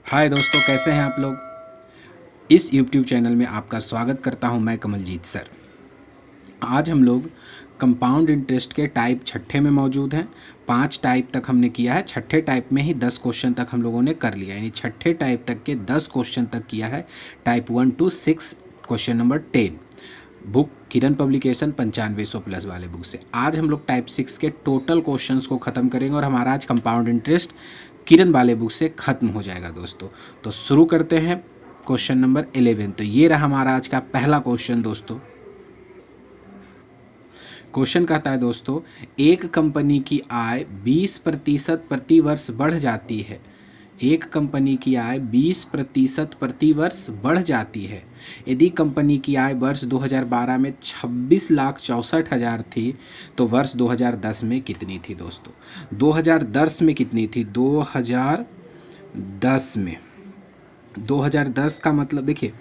हाय दोस्तों, कैसे हैं आप लोग। इस YouTube चैनल में आपका स्वागत करता हूं मैं कमलजीत सर। आज हम लोग कंपाउंड इंटरेस्ट के टाइप छठे में मौजूद हैं। 5 टाइप तक हमने किया है। छठे टाइप में ही 10 क्वेश्चन तक हम लोगों ने कर लिया, यानी छठे टाइप तक के 10 क्वेश्चन तक किया है। Type 1 to 6 question number 10 book Kiran publication 9500+ वाले बुक से। आज हम लोग टाइप 6 के टोटल क्वेश्चंस को ख़त्म करेंगे और हमारा आज कंपाउंड इंटरेस्ट किरण वाले बुक से ख़त्म हो जाएगा दोस्तों। तो शुरू करते हैं क्वेश्चन नंबर 11। तो ये रहा हमारा आज का पहला क्वेश्चन दोस्तों। क्वेश्चन कहता है दोस्तों, एक कंपनी की आय 20% प्रति वर्ष बढ़ जाती है। एक कंपनी की आय 20% प्रति वर्ष बढ़ जाती है। यदि कंपनी की आय वर्ष 2012 में 26,64,000 थी तो वर्ष 2010 में कितनी थी दोस्तों। 2010 में कितनी थी? 2010 का मतलब देखिए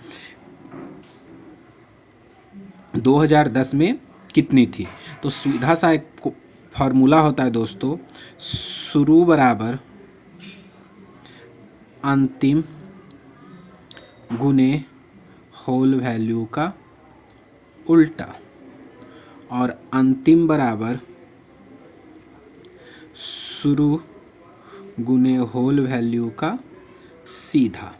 2010 में कितनी थी। तो सीधा सा एक फार्मूला होता है दोस्तों, शुरू बराबर अंतिम गुने होल वैल्यू का उल्टा और अंतिम बराबर शुरू गुने होल वैल्यू का सीधा।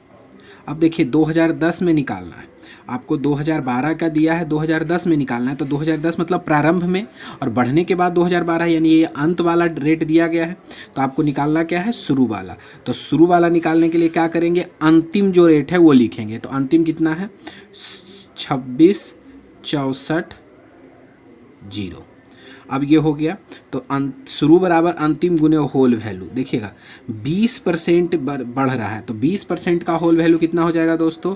अब देखिए 2010 में निकालना है आपको। 2012 का दिया है, 2010 में निकालना है। तो 2010 मतलब प्रारंभ में और बढ़ने के बाद 2012, यानी ये अंत वाला रेट दिया गया है। तो आपको निकालना क्या है? शुरू वाला। तो शुरू वाला निकालने के लिए क्या करेंगे? अंतिम जो रेट है वो लिखेंगे। तो अंतिम कितना है? 26,64,000। अब ये हो गया। तो शुरू बराबर अंतिम गुने होल वैल्यू। देखिएगा 20% बढ़ रहा है, तो 20% का होल वैल्यू कितना हो जाएगा दोस्तों?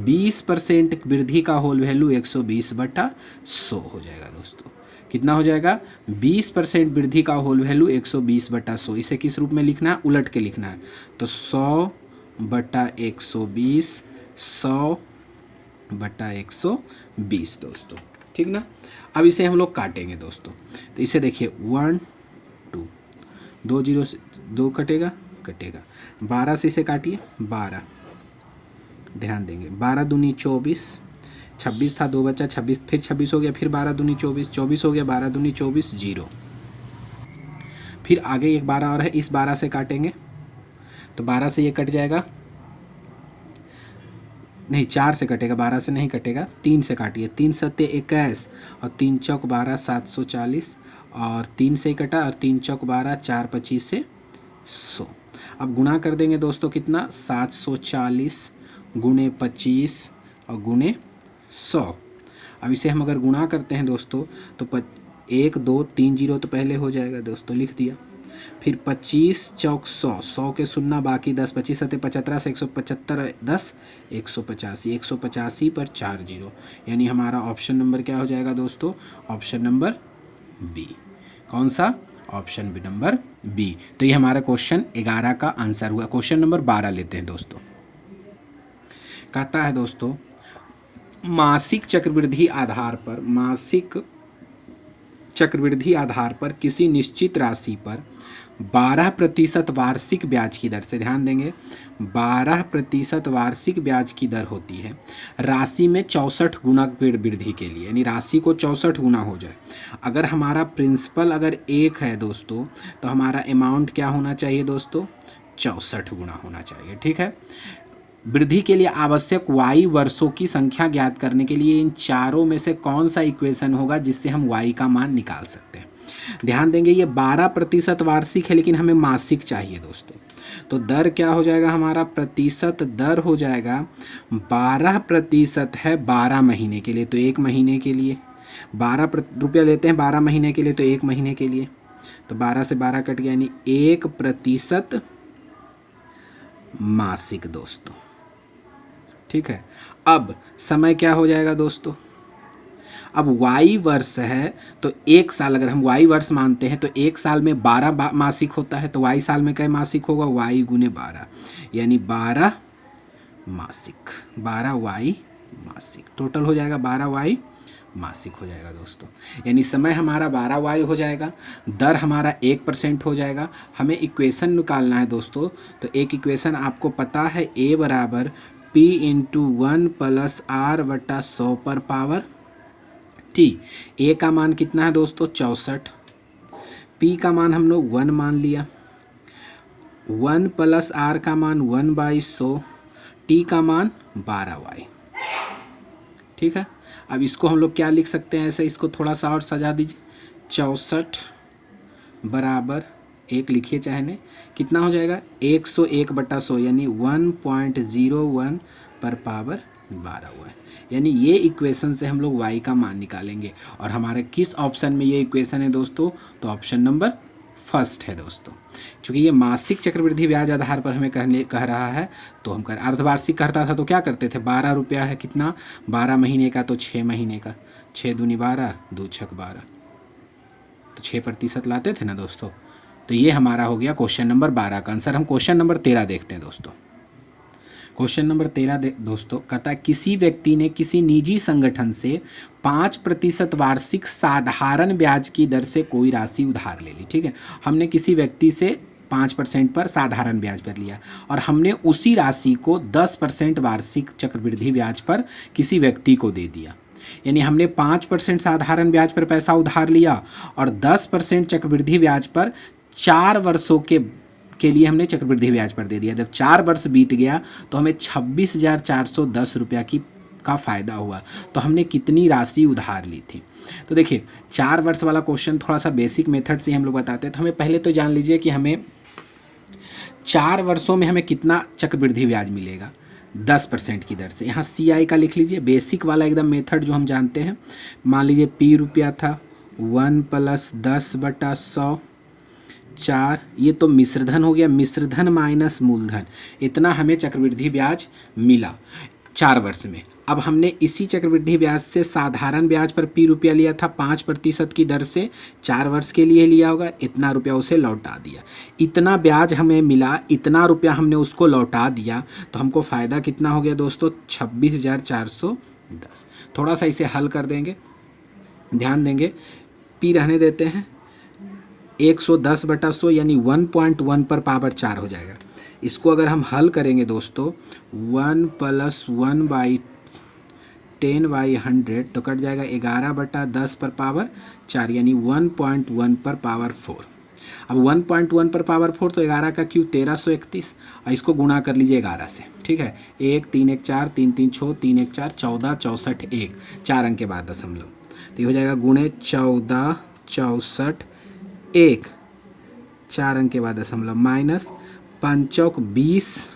20% वृद्धि का होल वैल्यू 120/100 हो जाएगा दोस्तों। कितना हो जाएगा? 20% वृद्धि का होल वैल्यू 120/100। इसे किस रूप में लिखना है? उलट के लिखना है। तो 100/120, 100/120 दोस्तों, ठीक ना। अब इसे हम लोग काटेंगे दोस्तों। तो इसे देखिए 1 2 2 0 से 2 कटेगा 12 से इसे काटिए 12। ध्यान देंगे 12 दूनी 24, 26 था 2 बचा 26, फिर 26 हो गया, फिर 12 दूनी 24, 24 हो गया, 12 दूनी 24 0। फिर आगे एक 12 और है, इस 12 से काटेंगे तो 12 से ये कट जाएगा, नहीं 4 से कटेगा, 12 से नहीं कटेगा, 3 से काटिए। 3 सत्ते 21 और 3 चौक 12, 740 और 3 से कटा और 3 चौक 12, 4 25 से 100। अब गुणा कर देंगे दोस्तों, कितना? 740 गुणे 25 और गुणे 100। अब इसे हम अगर गुणा करते हैं दोस्तों तो 1 2 3 0 तो पहले हो जाएगा दोस्तों, लिख दिया। फिर 25 चौक 100, 100 के शून्य बाकी 10, 25 सत्ते 75 से 175 10 185, 185 पर 4 0, यानी हमारा ऑप्शन नंबर क्या हो जाएगा दोस्तों? Option number B. कौन सा? Option B number B. तो ये हमारा क्वेश्चन 11 का आंसर हुआ। क्वेश्चन नंबर 12 लेते हैं दोस्तों। कहता है दोस्तों, मासिक चक्रवृद्धि आधार पर किसी निश्चित राशि पर 12% वार्षिक ब्याज की दर से, ध्यान देंगे 12% वार्षिक ब्याज की दर होती है राशि में 64 गुना वृद्धि के लिए, यानी राशि को 64 गुना हो जाए। अगर हमारा प्रिंसिपल अगर 1 है दोस्तों तो हमारा अमाउंट क्या होना चाहिए दोस्तों? 64 गुना होना चाहिए, ठीक है। वृद्धि के लिए आवश्यक y वर्षों की संख्या ज्ञात करने के लिए इन चारों में से कौन सा इक्वेशन होगा जिससे हम y का मान निकाल सकते हैं। ध्यान देंगे ये 12% वार्षिक है लेकिन हमें मासिक चाहिए दोस्तों। तो दर क्या हो जाएगा? हमारा प्रतिशत दर हो जाएगा 12% है 12 महीने के लिए, तो 1 महीने के लिए 12 रुपया लेते हैं, 12 महीने के लिए तो 1 महीने के लिए। तो 12 से 12 कट गया, यानी 1% मासिक दोस्तों, ठीक है। अब समय क्या हो जाएगा दोस्तों? अब y वर्ष है तो 1 साल, अगर हम y वर्ष मानते हैं तो 1 साल में 12 मासिक होता है, तो y साल में क्या मासिक होगा? y गुने 12, यानी 12 मासिक, 12y मासिक। टोटल हो जाएगा 12y मासिक हो जाएगा दोस्तों। यानी समय हमारा 12y हो जाएगा, दर हमारा 1% हो जाएगा। हमें इक्वेशन निकालना है दोस्तों, तो एक इक्वेशन आपको पता है, a बराबर p इंटू 1 प्लस r बटा 100 पर पावर t। a का मान कितना है दोस्तों 64, p का मान हम लोग 1 मान लिया, 1 प्लस r का मान 1/100, t का मान 12y। ठीक है, अब इसको हम लोग क्या लिख सकते हैं, ऐसे इसको थोड़ा सा और सजा दीजिए, 64 बराबर 1 लिखिए चाहे नहीं, कितना हो जाएगा 101/100 यानी 1.01 पर पावर 12 हुआ है। यानी ये इक्वेशन से हम लोग y का मान निकालेंगे। और हमारे किस ऑप्शन में ये इक्वेशन है दोस्तों, तो ऑप्शन नंबर फर्स्ट है दोस्तों। चूँकि ये मासिक चक्रवृद्धि ब्याज आधार पर हमें कह रहा है, तो हम अर्धवार्षिक करता था तो क्या करते थे, 12 रुपया है कितना, 12 महीने का तो 6 महीने का, 6 दूनी 12, 2 छक 12, तो 6% लाते थे ना दोस्तों। तो ये हमारा हो गया क्वेश्चन नंबर 12 का आंसर। हम क्वेश्चन नंबर 13 देखते हैं दोस्तों। क्वेश्चन नंबर 13 दोस्तों कहता है, किसी व्यक्ति ने किसी निजी संगठन से 5% वार्षिक साधारण ब्याज की दर से कोई राशि उधार ले ली। ठीक है, हमने किसी व्यक्ति से 5% पर साधारण ब्याज पर लिया और हमने उसी राशि को 10% वार्षिक चक्रवृद्धि ब्याज पर किसी व्यक्ति को दे दिया। यानी हमने 5% साधारण ब्याज पर पैसा उधार लिया और 10% चक्रवृद्धि ब्याज पर 4 वर्षों के लिए हमने चक्रवृद्धि ब्याज पर दे दिया। जब 4 वर्ष बीत गया तो हमें 26,410 रुपया का फ़ायदा हुआ। तो हमने कितनी राशि उधार ली थी, तो देखिए 4 वर्ष वाला क्वेश्चन थोड़ा सा बेसिक मेथड से हम लोग बताते हैं। तो हमें पहले तो जान लीजिए कि हमें 4 वर्षों में हमें कितना चक्रवृद्धि ब्याज मिलेगा 10% की दर से। यहाँ CI का लिख लीजिए, बेसिक वाला एकदम मेथड जो हम जानते हैं। मान लीजिए P रुपया था, 1 + 10/100 4, ये तो मिश्रधन हो गया, मिश्रधन माइनस मूलधन, इतना हमें चक्रवृद्धि ब्याज मिला 4 वर्ष में। अब हमने इसी चक्रवृद्धि ब्याज से साधारण ब्याज पर P रुपया लिया था 5% की दर से, 4 वर्ष के लिए लिया होगा, इतना रुपया उसे लौटा दिया। इतना ब्याज हमें मिला, इतना रुपया हमने उसको लौटा दिया, तो हमको फ़ायदा कितना हो गया दोस्तों 26,410। थोड़ा सा इसे हल कर देंगे, ध्यान देंगे, P रहने देते हैं, 110/100 यानी 1.1 पर पावर 4 हो जाएगा। इसको अगर हम हल करेंगे दोस्तों 1 + 1/10/100 तो कट जाएगा 11/10 पर पावर 4 यानी 1.1 पर पावर 4। अब 1.1 पर पावर 4 तो 11 का क्यू 1331 और इसको गुणा कर लीजिए 11 से। ठीक है, 1 3 1 4 3 3 6 3 1 4 14 64 1, 4 अंक के बाद दशमलव, तो ये हो जाएगा गुणे 14 64 1, 4 अंक के बाद दशमलव, माइनस 5 20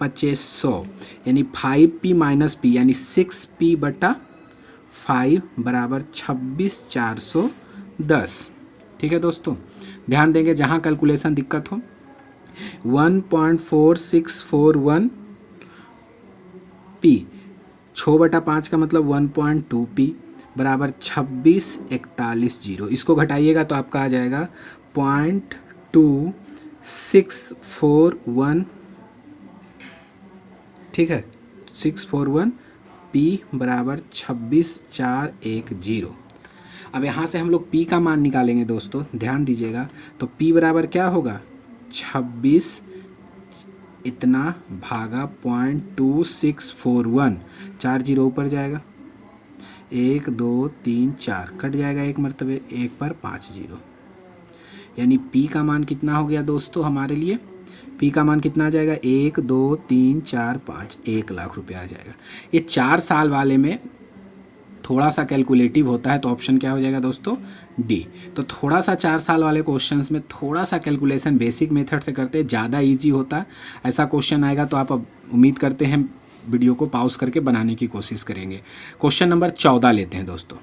2500 यानी 5P - P यानी 6P/5 बराबर 26,410। ठीक है दोस्तों, ध्यान देंगे जहाँ कैलकुलेशन दिक्कत हो, 1.4641 P, 6/5 का मतलब 1.2 P बराबर 26,41,0। इसको घटाइएगा तो आपका आ जाएगा 0.2641। ठीक है, 641 P बराबर 26,410। अब यहाँ से हम लोग P का मान निकालेंगे दोस्तों, ध्यान दीजिएगा। तो P बराबर क्या होगा 26 इतना भागा 0.2641, 4 जीरो ऊपर जाएगा, 1 2 3 4 कट जाएगा एक मरतबे, 1 पर 5 जीरो, यानी P का मान कितना हो गया दोस्तों हमारे लिए, P का मान कितना आ जाएगा 1 2 3 4 5, 1 लाख रुपया आ जाएगा। ये 4 साल वाले में थोड़ा सा कैलकुलेटिव होता है, तो ऑप्शन क्या हो जाएगा दोस्तों D। तो थोड़ा सा 4 साल वाले क्वेश्चंस में थोड़ा सा कैलकुलेशन बेसिक मेथड से करते हैं, ज़्यादा इजी होता है। ऐसा क्वेश्चन आएगा तो आप उम्मीद करते हैं वीडियो को पॉज करके बनाने की कोशिश करेंगे। क्वेश्चन नंबर 14 लेते हैं दोस्तों।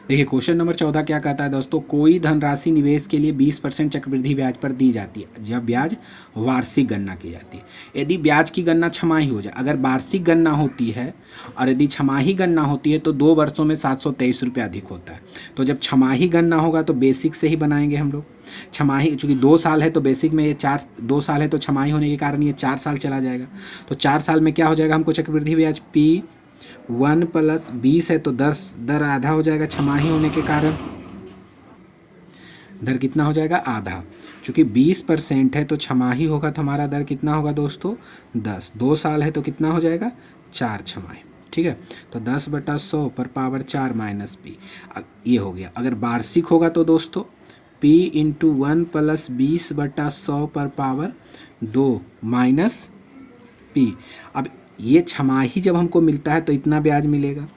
देखिए क्वेश्चन नंबर 14 क्या कहता है दोस्तों, कोई धनराशि निवेश के लिए 20% चक्रवृद्धि ब्याज पर दी जाती है जब ब्याज वार्षिक गणना की जाती है। यदि ब्याज की गणना छमाही हो जाए, अगर वार्षिक गणना होती है और यदि छमाही गणना होती है तो 2 वर्षों में 723 रुपये अधिक होता है। तो जब छमाही गणना होगा तो बेसिक से ही बनाएंगे हम लोग। छमाही चूँकि 2 साल है तो बेसिक में ये 2 साल है तो छमाही होने के कारण ये 4 साल चला जाएगा। तो 4 साल में क्या हो जाएगा हमको चक्रवृद्धि ब्याज P 1 + 20 है तो दर आधा हो जाएगा छमाही होने के कारण। दर कितना हो जाएगा? आधा। चूँकि 20% है तो छमाही होगा तो हमारा दर कितना होगा दोस्तों? 10। 2 साल है तो कितना हो जाएगा? 4 छमाही। ठीक है, तो 10/100 पर पावर 4 माइनस पी, ये हो गया। अगर वार्षिक होगा तो दोस्तों p × 1 + 20/100 पर पावर 2 माइनस पी। अब ये छमाही जब हमको मिलता है तो इतना ब्याज मिलेगा,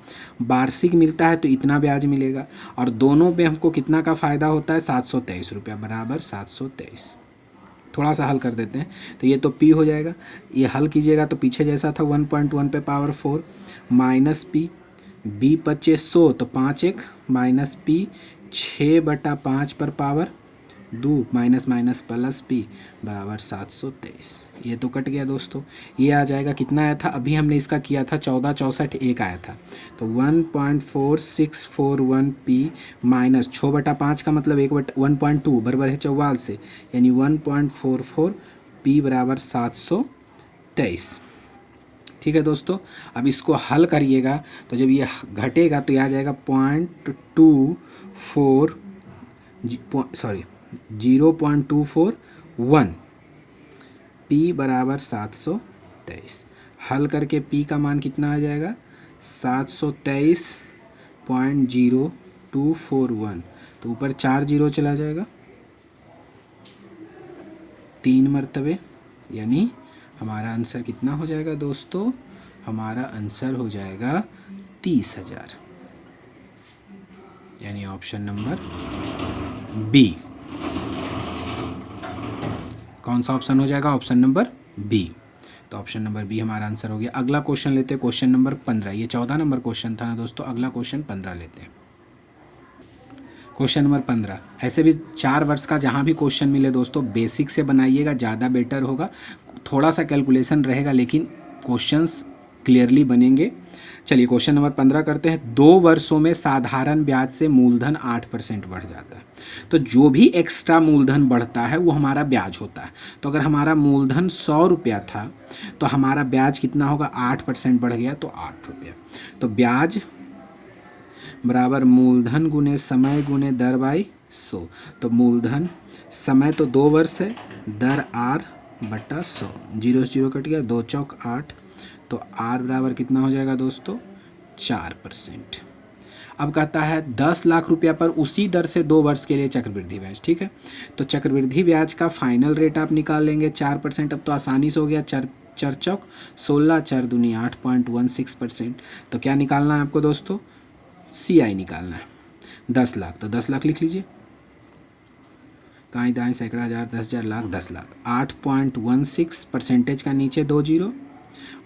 वार्षिक मिलता है तो इतना ब्याज मिलेगा, और दोनों में हमको कितना का फ़ायदा होता है? 723 रुपया बराबर 723। थोड़ा सा हल कर देते हैं तो ये तो p हो जाएगा, ये हल कीजिएगा तो पीछे जैसा था 1.1 पे पावर 4 माइनस पी, b = 100 तो 5 माइनस पी 6/5 पर power 2 minus minus plus P बराबर 723। ये तो कट गया दोस्तों। ये आ जाएगा, कितना आया था? अभी हमने इसका किया था 1464 एक आया था, तो 1.4641 पी माइनस 6/5 का मतलब 1.2 बराबर है 44 से, यानी 1.44 पी बराबर 723। ठीक है दोस्तों, अब इसको हल करिएगा तो जब ये घटेगा तो ये आ जाएगा 0.241 p बराबर 723। हल करके p का मान कितना आ जाएगा? 723.0241, तो ऊपर 4 जीरो चला जाएगा 3 मरतबे, यानी हमारा आंसर कितना हो जाएगा दोस्तों? हमारा आंसर हो जाएगा 30,000, यानी ऑप्शन नंबर बी। कौन सा ऑप्शन हो जाएगा? Option number B. तो ऑप्शन नंबर बी हमारा आंसर हो गया। अगला क्वेश्चन लेते हैं, क्वेश्चन नंबर 15। ये 14 नंबर क्वेश्चन था ना दोस्तों, अगला क्वेश्चन 15 लेते हैं। क्वेश्चन नंबर 15, ऐसे भी 4 वर्ष का जहाँ भी क्वेश्चन मिले दोस्तों बेसिक से बनाइएगा, ज़्यादा बेटर होगा। थोड़ा सा कैलकुलेशन रहेगा लेकिन क्वेश्चंस क्लियरली बनेंगे। चलिए क्वेश्चन नंबर 15 करते हैं। 2 वर्षों में साधारण ब्याज से मूलधन 8% बढ़ जाता है, तो जो भी एक्स्ट्रा मूलधन बढ़ता है वो हमारा ब्याज होता है। तो अगर हमारा मूलधन 100 रुपया था तो हमारा ब्याज कितना होगा? 8% बढ़ गया तो 8 रुपया। तो ब्याज बराबर मूलधन गुने समय गुने दर बाई 100। तो मूलधन, समय तो 2 वर्ष है, दर r/100, 0 से 0 कट गया, 2 चौक 8, तो r बराबर कितना हो जाएगा दोस्तों? 4%। अब कहता है 10 लाख रुपया पर उसी दर से 2 वर्ष के लिए चक्रवृद्धि ब्याज। ठीक है, तो चक्रवृद्धि ब्याज का फाइनल रेट आप निकाल लेंगे 4%। अब तो आसानी से हो गया, 4 चौक 16, 4 दूनी 8.16%। तो क्या निकालना है आपको दोस्तों? CI निकालना है। 10 लाख, तो 10 लाख लिख लीजिए, काई दाएँ सैकड़ा हज़ार 10,000 लाख 10 लाख। 8.16% का नीचे 2 जीरो,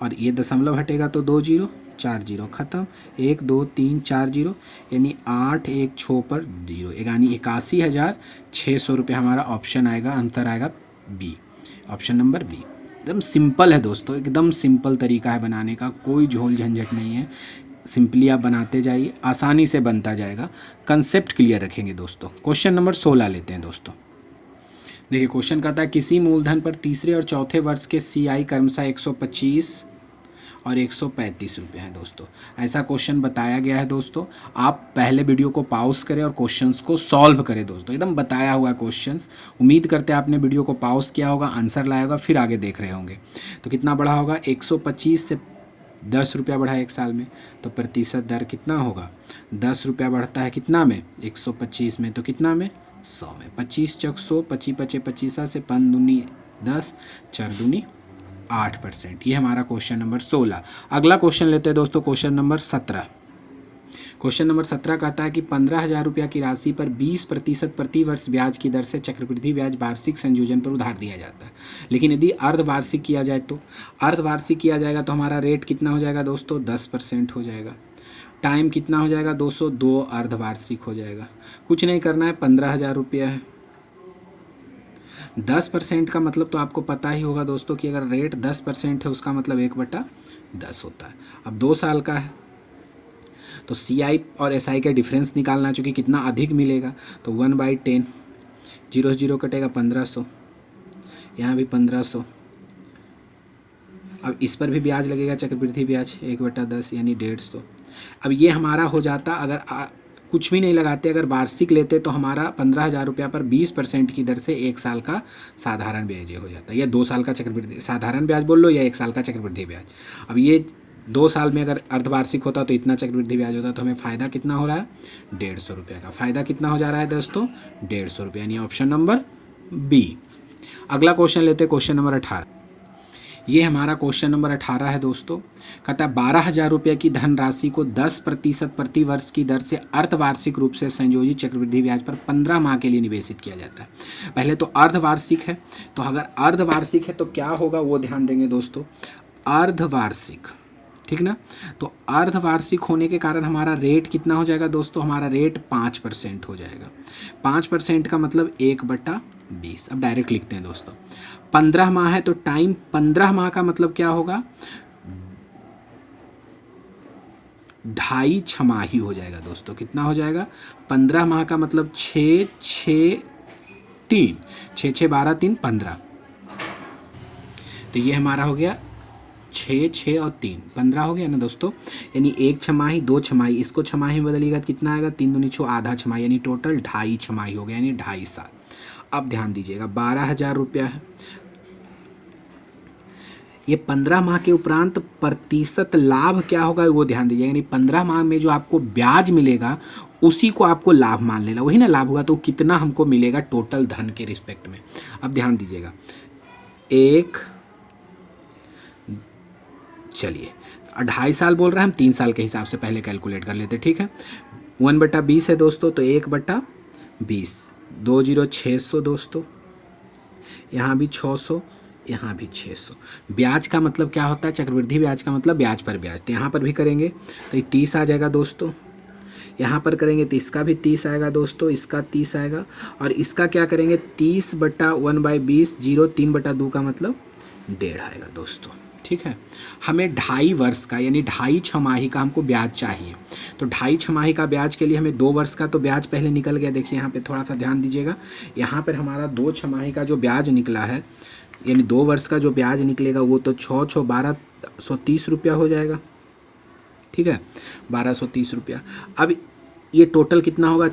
और ये दशमलव हटेगा तो 2 जीरो, 4 जीरो खत्म, 1 2 3 4 जीरो, यानी 8 1 6 पर 0, यानी 81,600 रुपये हमारा ऑप्शन आएगा, आंसर आएगा बी, ऑप्शन नंबर बी। एकदम सिंपल है दोस्तों, एकदम सिंपल तरीका है बनाने का, कोई झोल झंझट नहीं है। सिंपली आप बनाते जाइए, आसानी से बनता जाएगा। कंसेप्ट क्लियर रखेंगे दोस्तों। क्वेश्चन नंबर 16 लेते हैं दोस्तों। देखिए क्वेश्चन कहता है किसी मूलधन पर तीसरे और चौथे वर्ष के CI क्रमशः 125 और 135 रुपये हैं दोस्तों। ऐसा क्वेश्चन बताया गया है दोस्तों। आप पहले वीडियो को पॉज करें और क्वेश्चंस को सॉल्व करें दोस्तों, एकदम बताया हुआ क्वेश्चंस। उम्मीद करते हैं आपने वीडियो को पॉज किया होगा, आंसर लाया होगा, फिर आगे देख रहे होंगे। तो कितना बढ़ा होगा? 125 से 10 रुपया बढ़ा है 1 साल में, तो प्रतिशत दर कितना होगा? 10 रुपया बढ़ता है कितना में? 125 में, तो कितना में? 100 में। 25 चौक 100, 25 पचे 25 से 5 दूनी 10, 4 दूनी 8%। ये हमारा क्वेश्चन नंबर 16। अगला क्वेश्चन लेते हैं दोस्तों, क्वेश्चन नंबर 17। क्वेश्चन नंबर 17 कहता है कि 15,000 रुपया की राशि पर 20% प्रति वर्ष ब्याज की दर से चक्रवृद्धि ब्याज वार्षिक संयोजन पर उधार दिया जाता है। लेकिन यदि अर्धवार्षिक किया जाए तो अर्धवार्षिक किया जाएगा तो हमारा रेट कितना हो जाएगा दोस्तों? 10% हो जाएगा। टाइम कितना हो जाएगा 202 अर्धवार्षिक हो जाएगा। कुछ नहीं करना है, 15,000 रुपया है। 10% का मतलब तो आपको पता ही होगा दोस्तों कि अगर रेट 10% है उसका मतलब 1/10 होता है। अब 2 साल का है तो CI और SI का डिफरेंस निकालना, चूँकि कितना अधिक मिलेगा तो 1/10, 0 से 0 कटेगा 1500, यहाँ भी 1500, अब इस पर भी ब्याज लगेगा, चक्रवृद्धि ब्याज 1/10 यानी 150। अब ये हमारा हो जाता, अगर कुछ भी नहीं लगाते, अगर वार्षिक लेते तो हमारा 15,000 रुपया पर 20% की दर से 1 साल का साधारण ब्याज हो जाता है, या 2 साल का चक्रवृद्धि साधारण ब्याज बोल लो, या 1 साल का चक्रवृद्धि ब्याज। अब ये 2 साल में अगर अर्धवार्षिक होता तो इतना चक्रवृद्धि ब्याज होता, तो हमें फ़ायदा कितना हो रहा है, 150 रुपये का। फ़ायदा कितना हो जा रहा है दोस्तों, 150 रुपये, यानी ऑप्शन नंबर बी। अगला क्वेश्चन लेते हैं, क्वेश्चन नंबर 18। ये हमारा क्वेश्चन नंबर 18 है दोस्तों। कहता है 12,000 रुपये की धनराशि को 10% प्रति वर्ष की दर से अर्धवार्षिक रूप से संयोजित चक्रवृद्धि ब्याज पर 15 माह के लिए निवेशित किया जाता है। पहले तो अर्धवार्षिक है, तो अगर अर्धवार्षिक है तो क्या होगा वो ध्यान देंगे दोस्तों। अर्धवार्षिक, ठीक ना, तो अर्धवार्षिक होने के कारण हमारा रेट कितना हो जाएगा दोस्तों, हमारा रेट 5% हो जाएगा। 5% का मतलब 1/20। अब डायरेक्ट लिखते हैं दोस्तों, 15 माह है तो टाइम 15 माह का मतलब क्या होगा, 2.5 छमाही हो जाएगा दोस्तों। कितना हो जाएगा, 15 माह का मतलब 6 6 3 6 6 12 3 15। तो ये हमारा हो गया 6 6 और 3 15 हो गया ना दोस्तों, यानी 1 छमाही 2 छमाही, इसको छमाही में बदलिएगा कितना आएगा, 3 दूनी 6 आधा छमाही, यानी टोटल 2.5 छमाही हो गया, यानी 2.5 साल। अब ध्यान दीजिएगा 12,000 रुपया है, ये 15 माह के उपरांत प्रतिशत लाभ क्या होगा वो ध्यान दीजिएगा, यानी 15 माह में जो आपको ब्याज मिलेगा उसी को आपको लाभ मान लेना, वही ना लाभ होगा, तो कितना हमको मिलेगा टोटल धन के रिस्पेक्ट में। अब ध्यान दीजिएगा, चलिए 2.5 साल बोल रहे हैं हम, 3 साल के हिसाब से पहले कैलकुलेट कर लेते, ठीक है। 1/20 है दोस्तों, तो 1/20, 2 0 600 दोस्तों, यहाँ भी 600, यहाँ भी 600। ब्याज का मतलब क्या होता है, चक्रवृद्धि ब्याज का मतलब ब्याज पर ब्याज, तो यहाँ पर भी करेंगे तो ये 30 आ जाएगा दोस्तों, यहाँ पर करेंगे तो इसका भी 30 आएगा दोस्तों, इसका 30 आएगा, और इसका क्या करेंगे 30/1/20, 0 3/2 का मतलब 1.5 आएगा दोस्तों, ठीक है। हमें 2.5 वर्ष का यानी 2.5 छमाही का हमको ब्याज चाहिए, तो 2.5 छमाही का ब्याज के लिए हमें 2 वर्ष का तो ब्याज पहले निकल गया। देखिए यहाँ पे थोड़ा सा ध्यान दीजिएगा, यहाँ पर हमारा 2 छमाही का जो ब्याज निकला है, यानी 2 वर्ष का जो ब्याज निकलेगा वो तो 6 6 1230 रुपया हो जाएगा, ठीक है, 1230 रुपया। अब ये टोटल कितना होगा,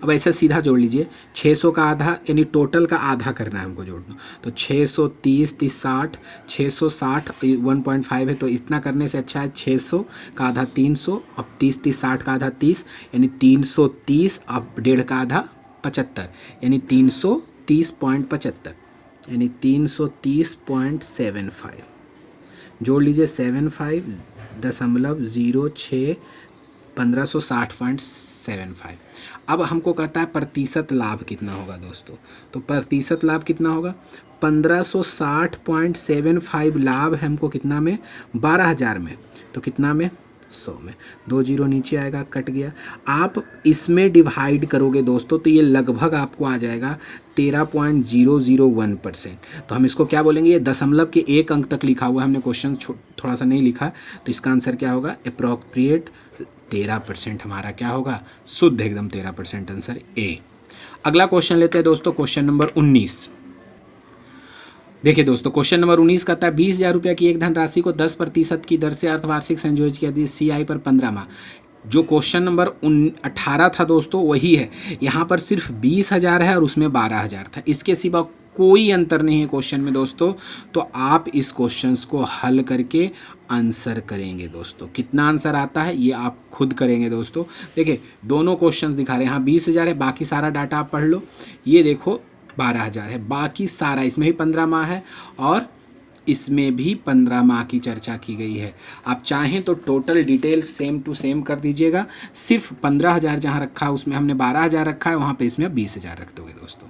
अब ऐसा सीधा जोड़ लीजिए, 600 का आधा यानी टोटल का आधा करना है हमको जोड़ना, तो 630 30 60, 660 1.5 है, तो इतना करने से अच्छा है 600 का आधा 300, अब 30 30 60 का आधा 30, यानी 330, अब 1.5 का आधा 75, यानी 330.75, यानी 330.75 जोड़ लीजिए, 75.06 1560.75। अब हमको कहता है प्रतिशत लाभ कितना होगा दोस्तों, तो प्रतिशत लाभ कितना होगा, 1560.75 लाभ है हमको कितना में, 12,000 में, तो कितना में 100 में, 2 0 नीचे आएगा, कट गया। आप इसमें डिवाइड करोगे दोस्तों तो ये लगभग आपको आ जाएगा 13.001%। तो हम इसको क्या बोलेंगे, ये दशमलव के 1 अंक तक लिखा हुआ है, हमने क्वेश्चन थोड़ा सा नहीं लिखा, तो इसका आंसर क्या होगा, अप्रॉप्रिएट 13% हमारा क्या होगा, शुद्ध एकदम 13% आंसर ए। अगला क्वेश्चन लेते हैं दोस्तों, क्वेश्चन नंबर 19। देखिए दोस्तों क्वेश्चन नंबर 19 कहता है 20,000 रुपये की एक धनराशि को 10% की दर से अर्धवार्षिक संयोजित किया जाए CI पर 15 माह। जो क्वेश्चन नंबर 18 था दोस्तों वही है, यहाँ पर सिर्फ 20,000 है और उसमें 12,000 था, इसके सिवा कोई अंतर नहीं है क्वेश्चन में दोस्तों। तो आप इस क्वेश्चन को हल करके आंसर करेंगे दोस्तों, कितना आंसर आता है ये आप खुद करेंगे दोस्तों। देखिए दोनों क्वेश्चन दिखा रहे हैं, यहाँ 20,000 है, बाकी सारा डाटा आप पढ़ लो, ये देखो 12,000 है, बाकी सारा इसमें भी 15 माह है और इसमें भी 15 माह की चर्चा की गई है। आप चाहें तो total detail same to same कर दीजिएगा, सिर्फ 15,000 जहाँ रखा है उसमें हमने 12,000 रखा है, वहाँ पे इसमें 20,000 रख दोगे दोस्तों।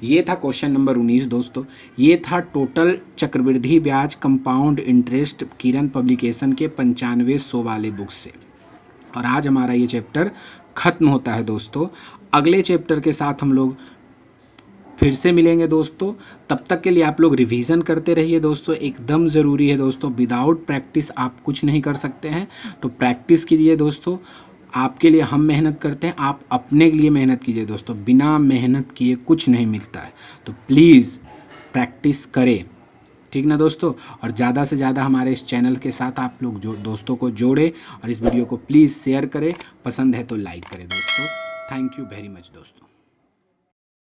ये था क्वेश्चन नंबर 19 दोस्तों, ये था टोटल चक्रवृद्धि ब्याज कंपाउंड इंटरेस्ट किरण पब्लिकेशन के 9500 वाले बुक से। और आज हमारा ये चैप्टर ख़त्म होता है दोस्तों। अगले चैप्टर के साथ हम लोग फिर से मिलेंगे दोस्तों, तब तक के लिए आप लोग रिवीजन करते रहिए दोस्तों, एकदम ज़रूरी है दोस्तों। विदाउट प्रैक्टिस आप कुछ नहीं कर सकते हैं, तो प्रैक्टिस कीजिए दोस्तों। आपके लिए हम मेहनत करते हैं, आप अपने लिए मेहनत कीजिए दोस्तों, बिना मेहनत किए कुछ नहीं मिलता है, तो प्लीज़ प्रैक्टिस करें, ठीक ना दोस्तों। और ज़्यादा से ज़्यादा हमारे इस चैनल के साथ आप लोग जो दोस्तों को जोड़े और इस वीडियो को प्लीज़ शेयर करें, पसंद है तो लाइक करें दोस्तों। थैंक यू वेरी मच दोस्तों।